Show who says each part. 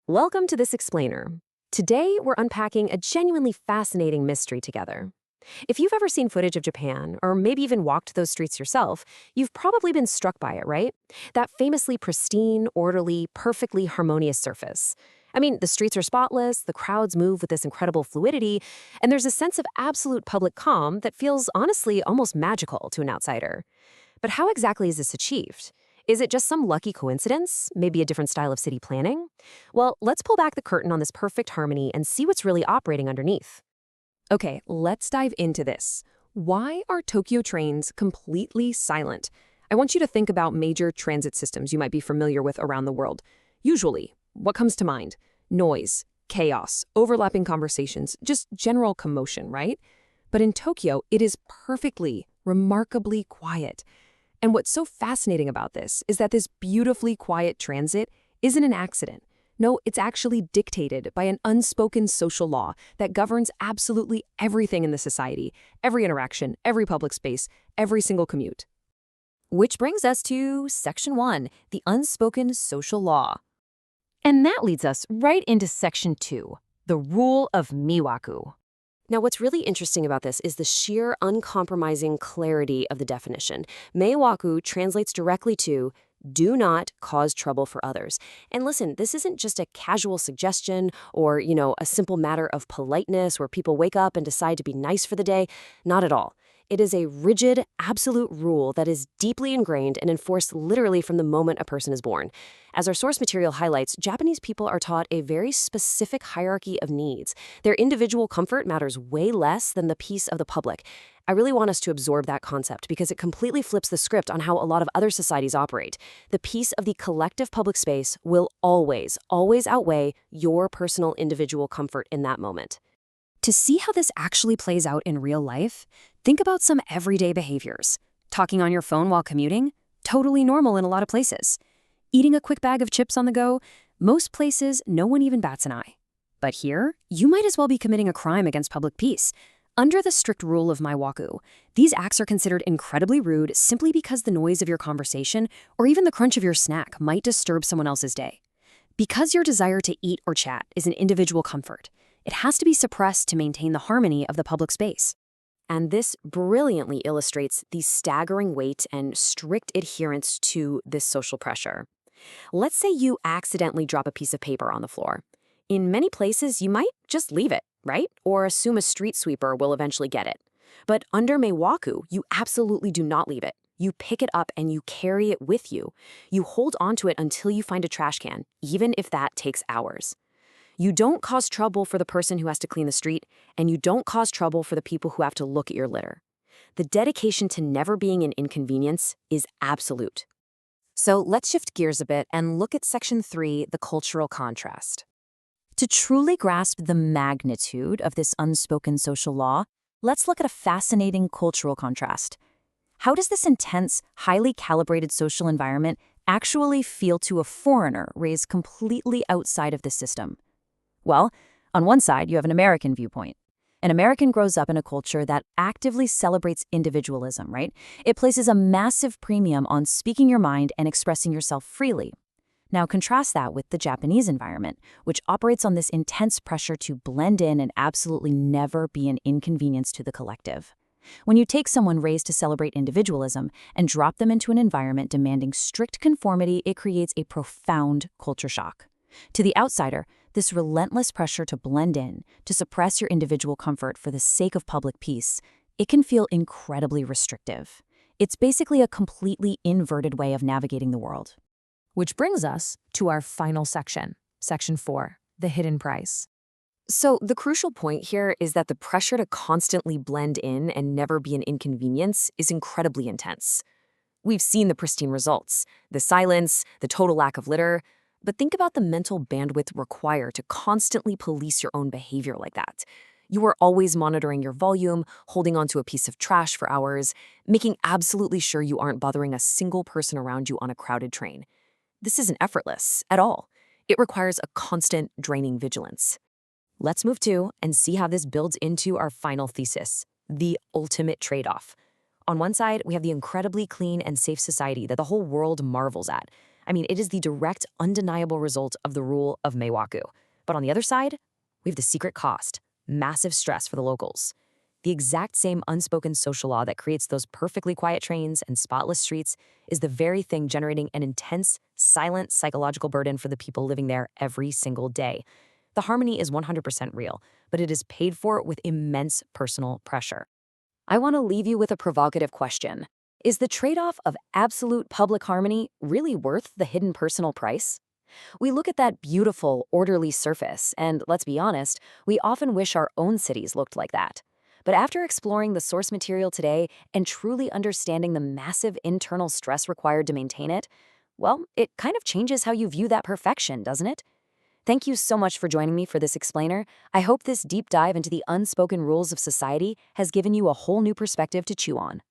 Speaker 1: Welcome to This Explainer. Today, we're unpacking a genuinely fascinating mystery together. If you've ever seen footage of Japan, or maybe even walked those streets yourself, you've probably been struck by it, right? That famously pristine, orderly, perfectly harmonious surface. I mean, the streets are spotless, the crowds move with this incredible fluidity, and there's a sense of absolute public calm that feels honestly almost magical to an outsider. But how exactly is this achieved? Is it just some lucky coincidence? Maybe a different style of city planning? Well, let's pull back the curtain on this perfect harmony and see what's really operating underneath. Okay, let's dive into this. Why are Tokyo trains completely silent? I want you to think about major transit systems you might be familiar with around the world. Usually, what comes to mind? Noise, chaos, overlapping conversations, just general commotion, right? But in Tokyo, it is perfectly, remarkably quiet. And what's so fascinating about this is that this beautifully quiet transit isn't an accident. No, it's actually dictated by an unspoken social law that governs absolutely everything in the society, every interaction, every public space, every single commute.
Speaker 2: Which brings us to Section 1, the unspoken social law.
Speaker 3: And that leads us right into Section 2, the rule of meiwaku.
Speaker 1: Now, what's really interesting about this is the sheer uncompromising clarity of the definition. Meiwaku translates directly to do not cause trouble for others. And listen, this isn't just a casual suggestion or, a simple matter of politeness where people wake up and decide to be nice for the day. Not at all. It is a rigid, absolute rule that is deeply ingrained and enforced literally from the moment a person is born. As our source material highlights, Japanese people are taught a very specific hierarchy of needs. Their individual comfort matters way less than the peace of the public. I really want us to absorb that concept because it completely flips the script on how a lot of other societies operate. The peace of the collective public space will always, always outweigh your personal individual comfort in that moment.
Speaker 2: To see how this actually plays out in real life, think about some everyday behaviors. Talking on your phone while commuting? Totally normal in a lot of places. Eating a quick bag of chips on the go? Most places, no one even bats an eye. But here, you might as well be committing a crime against public peace. Under the strict rule of meiwaku, these acts are considered incredibly rude simply because the noise of your conversation or even the crunch of your snack might disturb someone else's day. Because your desire to eat or chat is an individual comfort, it has to be suppressed to maintain the harmony of the public space.
Speaker 1: And this brilliantly illustrates the staggering weight and strict adherence to this social pressure. Let's say you accidentally drop a piece of paper on the floor. In many places, you might just leave it, right? Or assume a street sweeper will eventually get it. But under meiwaku, you absolutely do not leave it. You pick it up and you carry it with you. You hold onto it until you find a trash can, even if that takes hours. You don't cause trouble for the person who has to clean the street, and you don't cause trouble for the people who have to look at your litter. The dedication to never being an inconvenience is absolute.
Speaker 2: So let's shift gears a bit and look at Section 3, the cultural contrast. To truly grasp the magnitude of this unspoken social law, let's look at a fascinating cultural contrast. How does this intense, highly calibrated social environment actually feel to a foreigner raised completely outside of the system? Well, on one side, you have an American viewpoint. An American grows up in a culture that actively celebrates individualism, right? It places a massive premium on speaking your mind and expressing yourself freely. Now contrast that with the Japanese environment, which operates on this intense pressure to blend in and absolutely never be an inconvenience to the collective. When you take someone raised to celebrate individualism and drop them into an environment demanding strict conformity, it creates a profound culture shock. To the outsider, this relentless pressure to blend in, to suppress your individual comfort for the sake of public peace, it can feel incredibly restrictive. It's basically a completely inverted way of navigating the world.
Speaker 3: Which brings us to our final section, Section 4, the hidden price.
Speaker 1: So the crucial point here is that the pressure to constantly blend in and never be an inconvenience is incredibly intense. We've seen the pristine results, the silence, the total lack of litter, but think about the mental bandwidth required to constantly police your own behavior like that. You are always monitoring your volume, holding onto a piece of trash for hours, making absolutely sure you aren't bothering a single person around you on a crowded train. This isn't effortless at all. It requires a constant, draining vigilance. Let's move to and see how this builds into our final thesis, the ultimate trade-off. On one side, we have the incredibly clean and safe society that the whole world marvels at. I mean, it is the direct, undeniable result of the rule of meiwaku. But on the other side, we have the secret cost, massive stress for the locals. The exact same unspoken social law that creates those perfectly quiet trains and spotless streets is the very thing generating an intense, silent psychological burden for the people living there every single day. The harmony is 100% real, but it is paid for with immense personal pressure.
Speaker 2: I want to leave you with a provocative question. Is the trade-off of absolute public harmony really worth the hidden personal price? We look at that beautiful, orderly surface, and let's be honest, we often wish our own cities looked like that. But after exploring the source material today and truly understanding the massive internal stress required to maintain it, well, it kind of changes how you view that perfection, doesn't it? Thank you so much for joining me for this explainer. I hope this deep dive into the unspoken rules of society has given you a whole new perspective to chew on.